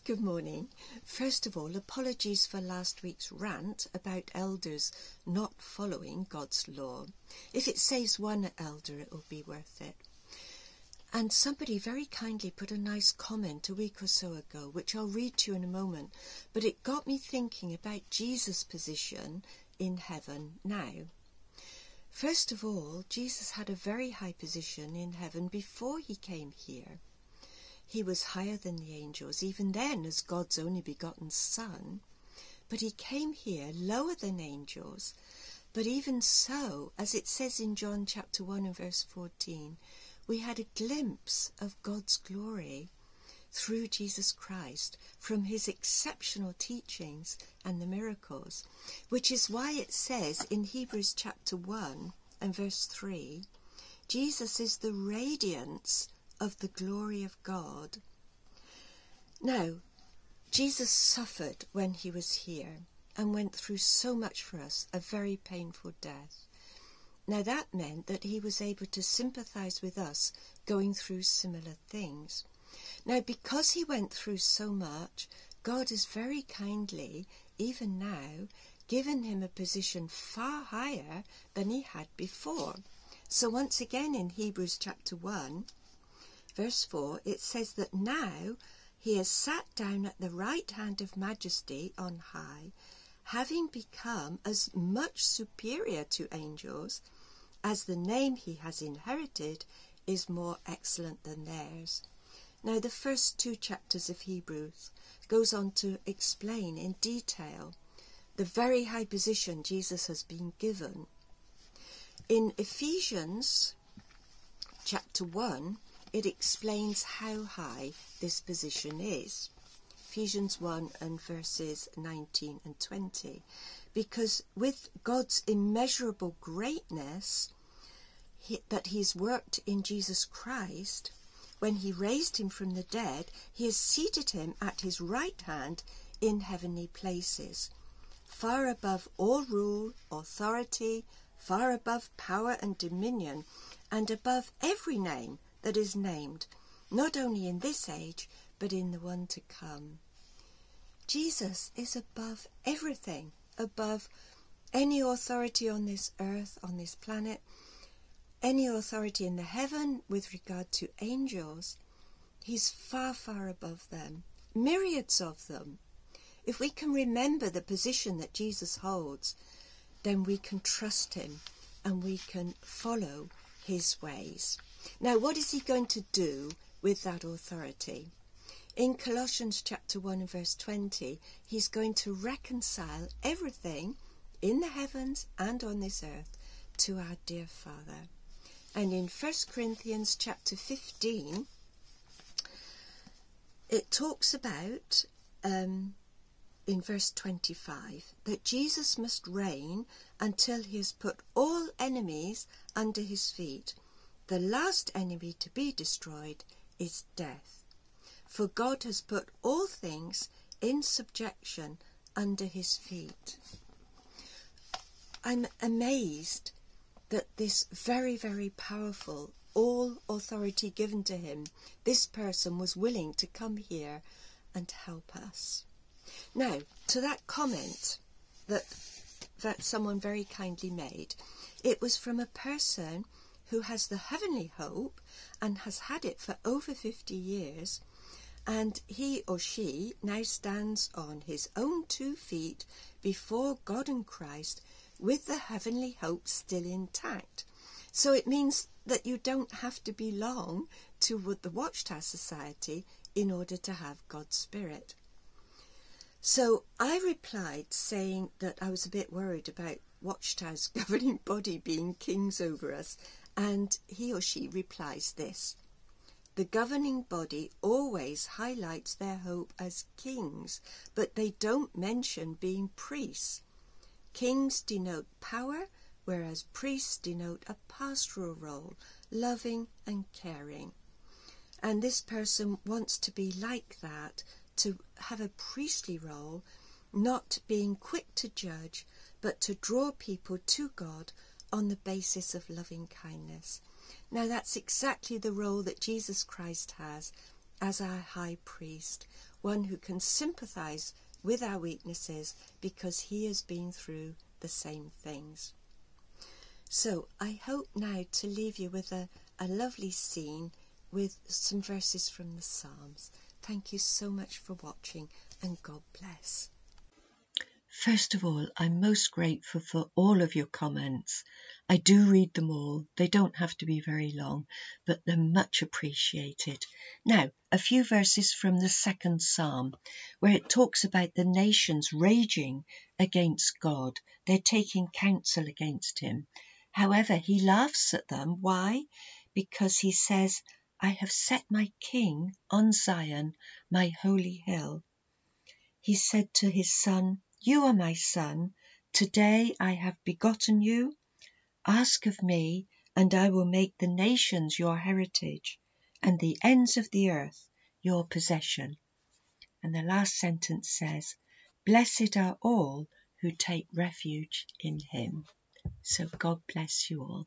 Good morning. First of all, apologies for last week's rant about elders not following God's law. If it saves one elder, it will be worth it. And somebody very kindly put a nice comment a week or so ago, which I'll read to you in a moment, but it got me thinking about Jesus' position in heaven now. First of all, Jesus had a very high position in heaven before he came here. He was higher than the angels, even then as God's only begotten Son. But he came here lower than angels. But even so, as it says in John chapter 1 and verse 14, we had a glimpse of God's glory through Jesus Christ from his exceptional teachings and the miracles, which is why it says in Hebrews chapter 1 and verse 3, Jesus is the radiance of the glory of God. Now, Jesus suffered when he was here and went through so much for us, a very painful death. Now that meant that he was able to sympathize with us going through similar things. Now, because he went through so much, God has very kindly, even now, given him a position far higher than he had before. So once again in Hebrews chapter 1, verse 4, it says that now he has sat down at the right hand of majesty on high, having become as much superior to angels as the name he has inherited is more excellent than theirs. Now the first 2 chapters of Hebrews goes on to explain in detail the very high position Jesus has been given. In Ephesians chapter 1, it explains how high this position is. Ephesians 1 and verses 19 and 20. Because with God's immeasurable greatness that he's worked in Jesus Christ, when he raised him from the dead, he has seated him at his right hand in heavenly places, far above all rule, authority, far above power and dominion, and above every name that is named, not only in this age, but in the one to come. Jesus is above everything, above any authority on this earth, on this planet, any authority in the heaven with regard to angels. He's far, far above them, myriads of them. If we can remember the position that Jesus holds, then we can trust him and we can follow his ways. Now, what is he going to do with that authority? In Colossians chapter 1 and verse 20, he's going to reconcile everything in the heavens and on this earth to our dear Father. And in 1 Corinthians chapter 15, it talks about, in verse 25, that Jesus must reign until he has put all enemies under his feet. The last enemy to be destroyed is death. For God has put all things in subjection under his feet. I'm amazed that this very, very powerful, all authority given to him, this person was willing to come here and help us. Now, to that comment that someone very kindly made, it was from a person who has the heavenly hope and has had it for over 50 years, and he or she now stands on his own 2 feet before God and Christ with the heavenly hope still intact. So it means that you don't have to belong to the Watchtower Society in order to have God's Spirit. So I replied saying that I was a bit worried about Watchtower's governing body being kings over us, and he or she replies this: the governing body always highlights their hope as kings, but they don't mention being priests. Kings denote power, whereas priests denote a pastoral role, loving and caring. And this person wants to be like that, to have a priestly role, not being quick to judge, but to draw people to God on the basis of loving kindness. Now that's exactly the role that Jesus Christ has as our high priest, one who can sympathize with our weaknesses because he has been through the same things. So I hope now to leave you with a lovely scene with some verses from the Psalms. Thank you so much for watching, and God bless. First of all, I'm most grateful for all of your comments. I do read them all. They don't have to be very long, but they're much appreciated. Now, a few verses from the second Psalm, where it talks about the nations raging against God. They're taking counsel against him. However, he laughs at them. Why? Because he says, I have set my king on Zion, my holy hill. He said to his son, you are my son. Today I have begotten you. Ask of me, and I will make the nations your heritage, and the ends of the earth your possession. And the last sentence says, blessed are all who take refuge in him. So God bless you all.